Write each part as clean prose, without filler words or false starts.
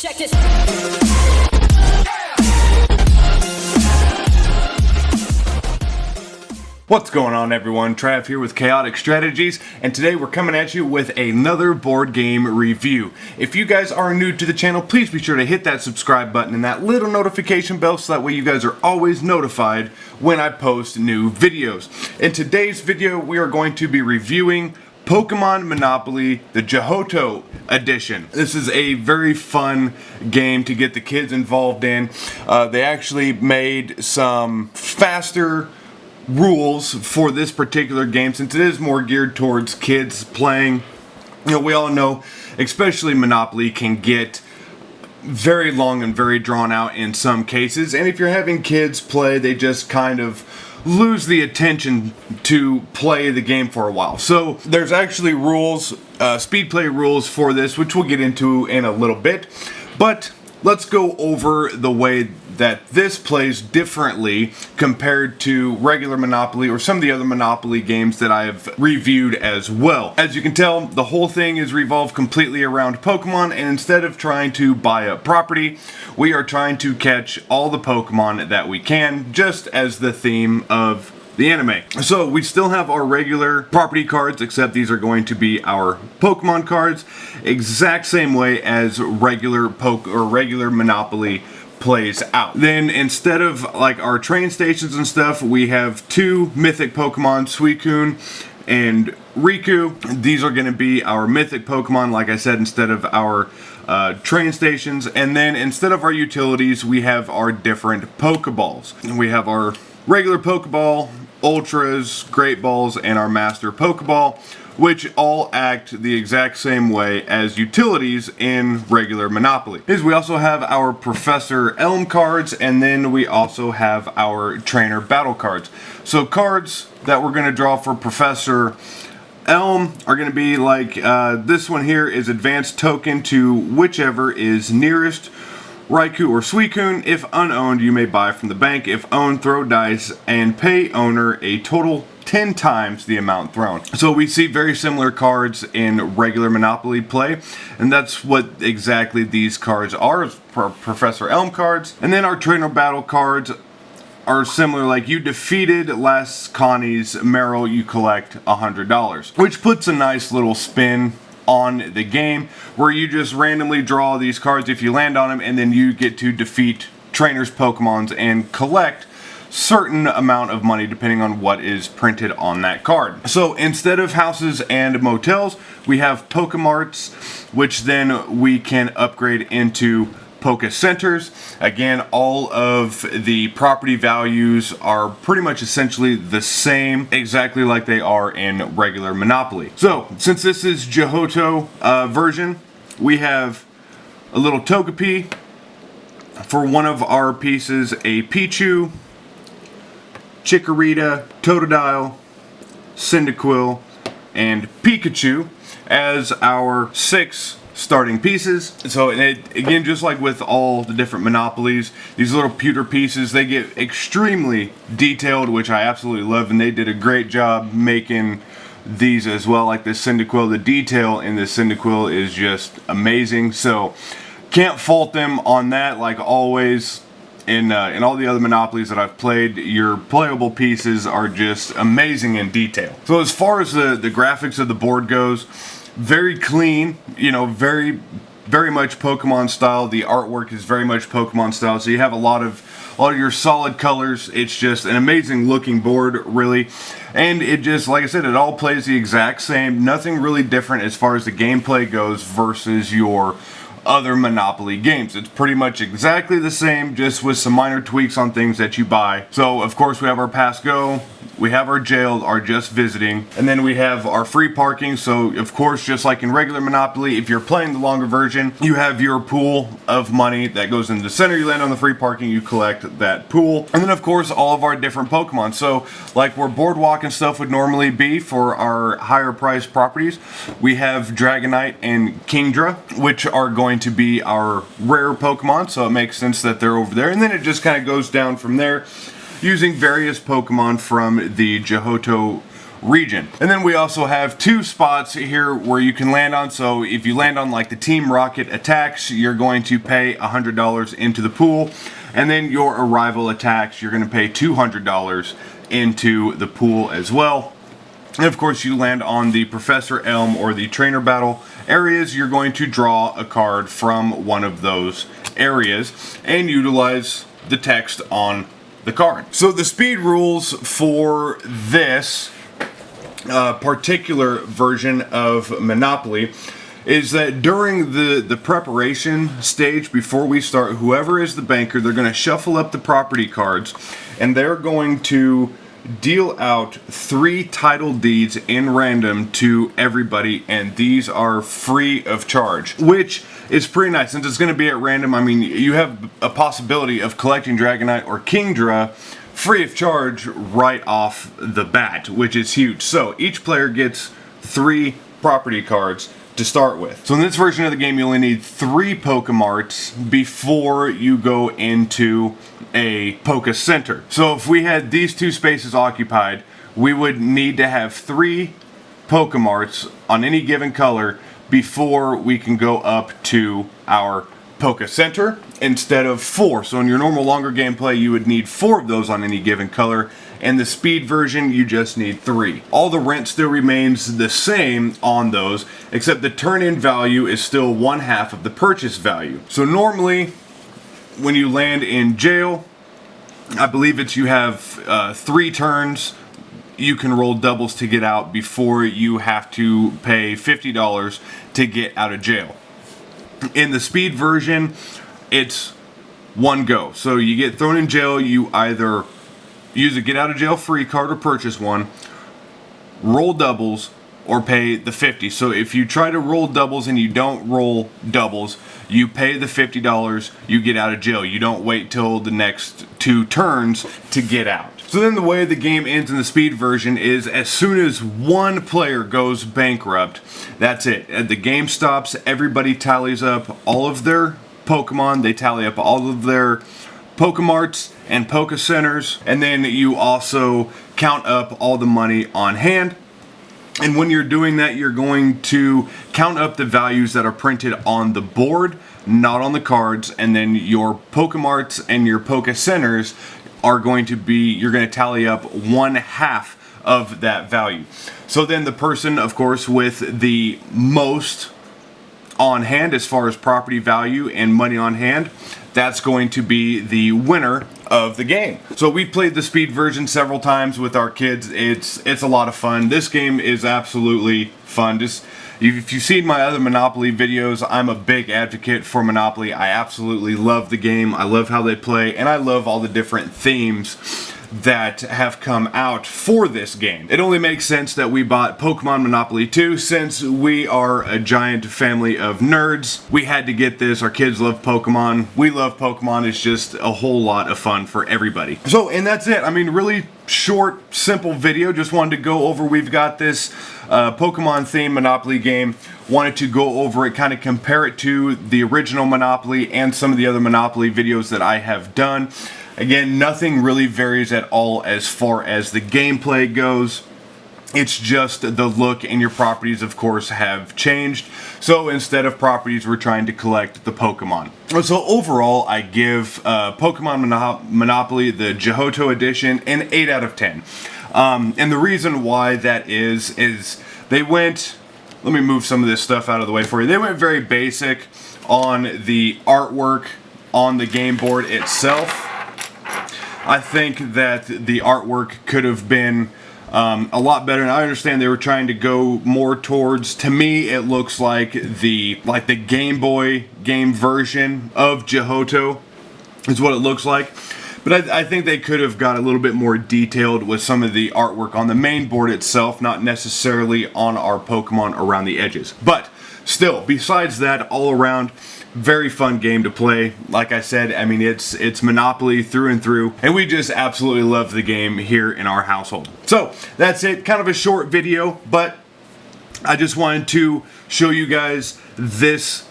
Check this. What's going on, everyone? Trav here with Chaotic Strategies, and today we're coming at you with another board game review. If you guys are new to the channel, please be sure to hit that subscribe button and that little notification bell so that way you guys are always notified when I post new videos. In today's video, we are going to be reviewing Pokemon Monopoly, the Johoto Edition. This is a very fun game to get the kids involved in. They actually made some faster rules for this particular game since it is more geared towards kids playing. You know, we all know, especially Monopoly can get very long and very drawn out in some cases, and if you're having kids play, they just kind of lose the attention to play the game for a while. So there's actually rules, speed play rules for this, which we'll get into in a little bit, but let's go over the way that this plays differently compared to regular Monopoly or some of the other Monopoly games that I have reviewed as well. As you can tell, the whole thing is revolved completely around Pokemon, and instead of trying to buy up property, we are trying to catch all the Pokemon that we can, just as the theme of the anime. So we still have our regular property cards, except these are going to be our Pokemon cards, exact same way as regular Monopoly plays out. Then instead of like our train stations and stuff, we have two mythic Pokemon, Suicune and Riku. These are going to be our mythic Pokemon, like I said, instead of our train stations. And then instead of our utilities, we have our different Pokeballs. We have our regular Pokeball, Ultras, Great Balls, and our Master Pokeball, which all act the exact same way as utilities in regular Monopoly. We also have our Professor Elm cards, and then we also have our Trainer Battle cards. So cards that we're going to draw for Professor Elm are going to be like this one here is Advanced Token to whichever is nearest Raikou or Suicune. If unowned, you may buy from the bank. If owned, throw dice and pay owner a total 10 times the amount thrown. So we see very similar cards in regular Monopoly play, and that's what exactly these cards are, Professor Elm cards. And then our Trainer Battle cards are similar, like you defeated last Connie's Meryl, you collect $100, which puts a nice little spin on the game where you just randomly draw these cards if you land on them, and then you get to defeat trainers Pokemons and collect certain amount of money depending on what is printed on that card. So instead of houses and motels, we have Pokemarts, which then we can upgrade into Poke Centers. Again, all of the property values are pretty much essentially the same, exactly like they are in regular Monopoly. So since this is Johoto version, we have a little Togepi. For one of our pieces, a Pichu, Chikorita, Totodile, Cyndaquil, and Pikachu as our 6 starting pieces. So again, just like with all the different Monopolies, these little pewter pieces, they get extremely detailed, which I absolutely love, and they did a great job making these as well. Like this Cyndaquil, the detail in this Cyndaquil is just amazing, so can't fault them on that. Like always, in all the other Monopolies that I've played, your playable pieces are just amazing in detail. So as far as the graphics of the board goes, very clean, you know, very much Pokemon style. The artwork is very much Pokemon style, so you have a lot of your solid colors. It's just an amazing looking board, really, and it just, like I said, it all plays the exact same. Nothing really different as far as the gameplay goes versus your other Monopoly games. It's pretty much exactly the same, just with some minor tweaks on things that you buy. So of course we have our Pass Go, we have our jailed, our just visiting, and then we have our free parking. So of course, just like in regular Monopoly, if you're playing the longer version, you have your pool of money that goes into the center, you land on the free parking, you collect that pool. And then of course all of our different Pokemon. So like where Boardwalk and stuff would normally be for our higher priced properties, we have Dragonite and Kingdra, which are going to be our rare Pokemon, so it makes sense that they're over there. And then it just kind of goes down from there, using various Pokemon from the Johoto region. And then we also have 2 spots here where you can land on. So if you land on like the Team Rocket attacks, you're going to pay $100 into the pool. And then your arrival attacks, you're going to pay $200 into the pool as well. And of course, you land on the Professor Elm or the Trainer Battle areas, you're going to draw a card from one of those areas and utilize the text on the card. So the speed rules for this particular version of Monopoly is that during the preparation stage, before we start, whoever is the banker, they're going to shuffle up the property cards and they're going to deal out 3 title deeds in random to everybody, and these are free of charge, which is pretty nice. Since it's going to be at random, I mean, you have a possibility of collecting Dragonite or Kingdra free of charge right off the bat, which is huge. So each player gets 3 property cards to start with. So in this version of the game, you only need 3 Pokemarts before you go into a Poke Center. So if we had these 2 spaces occupied, we would need to have 3 Pokemarts on any given color before we can go up to our Poke Center instead of 4. So in your normal longer gameplay, you would need 4 of those on any given color. And the speed version, you just need 3. All the rent still remains the same on those, except the turn-in value is still 1/2 of the purchase value. So normally, when you land in jail, I believe it's you have 3 turns. You can roll doubles to get out before you have to pay $50 to get out of jail. In the speed version, it's 1 go. So you get thrown in jail, you either use a get out of jail free card or purchase one, roll doubles, or pay the 50. So if you try to roll doubles and you don't roll doubles, you pay the $50, you get out of jail. You don't wait till the next 2 turns to get out. So then the way the game ends in the speed version is as soon as 1 player goes bankrupt, that's it. The game stops, everybody tallies up all of their Pokemon, they tally up all of their Pokemarts and Poke Centers, and then you also count up all the money on hand. And when you're doing that, you're going to count up the values that are printed on the board, not on the cards, and then your Pokemarts and your Poke Centers are going to be, you're going to tally up 1/2 of that value. So then the person, of course, with the most on hand as far as property value and money on hand, that's going to be the winner of the game. So we've played the speed version several times with our kids. It's a lot of fun. This game is absolutely fun. Just if you've seen my other Monopoly videos, I'm a big advocate for Monopoly. I absolutely love the game. I love how they play, and I love all the different themes that have come out for this game. It only makes sense that we bought Pokemon Monopoly 2 since we are a giant family of nerds. We had to get this. Our kids love Pokemon. We love Pokemon. It's just a whole lot of fun for everybody. So, and that's it. I mean, really short, simple video. Just wanted to go over, we've got this Pokemon themed Monopoly game. Wanted to go over it, kind of compare it to the original Monopoly and some of the other Monopoly videos that I have done. Again, nothing really varies at all as far as the gameplay goes. It's just the look, and your properties, of course, have changed. So instead of properties, we're trying to collect the Pokemon. So overall, I give Pokemon Monopoly, the Johoto Edition, an 8 out of 10. And the reason why that is they went, let me move some of this stuff out of the way for you. They went very basic on the artwork on the game board itself. I think that the artwork could have been a lot better, and I understand they were trying to go more towards, to me it looks like the Game Boy game version of Johoto is what it looks like. But I think they could have got a little bit more detailed with some of the artwork on the main board itself, not necessarily on our Pokemon around the edges. But still, besides that, all around, very fun game to play. Like I said, I mean, it's Monopoly through and through, and we just absolutely love the game here in our household. So that's it, kind of a short video, but I just wanted to show you guys this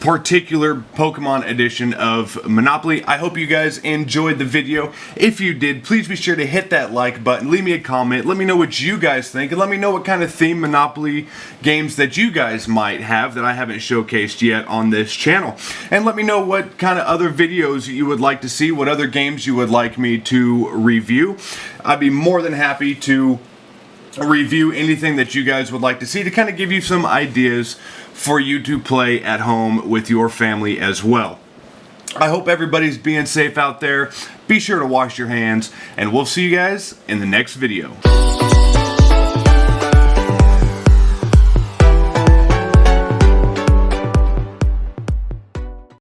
particular Pokemon edition of Monopoly. I hope you guys enjoyed the video. If you did, please be sure to hit that like button, leave me a comment, let me know what you guys think, and let me know what kind of theme Monopoly games that you guys might have that I haven't showcased yet on this channel. And let me know what kind of other videos you would like to see, what other games you would like me to review. I'd be more than happy to review anything that you guys would like to see to kind of give you some ideas for you to play at home with your family as well. I hope everybody's being safe out there. Be sure to wash your hands, and we'll see you guys in the next video.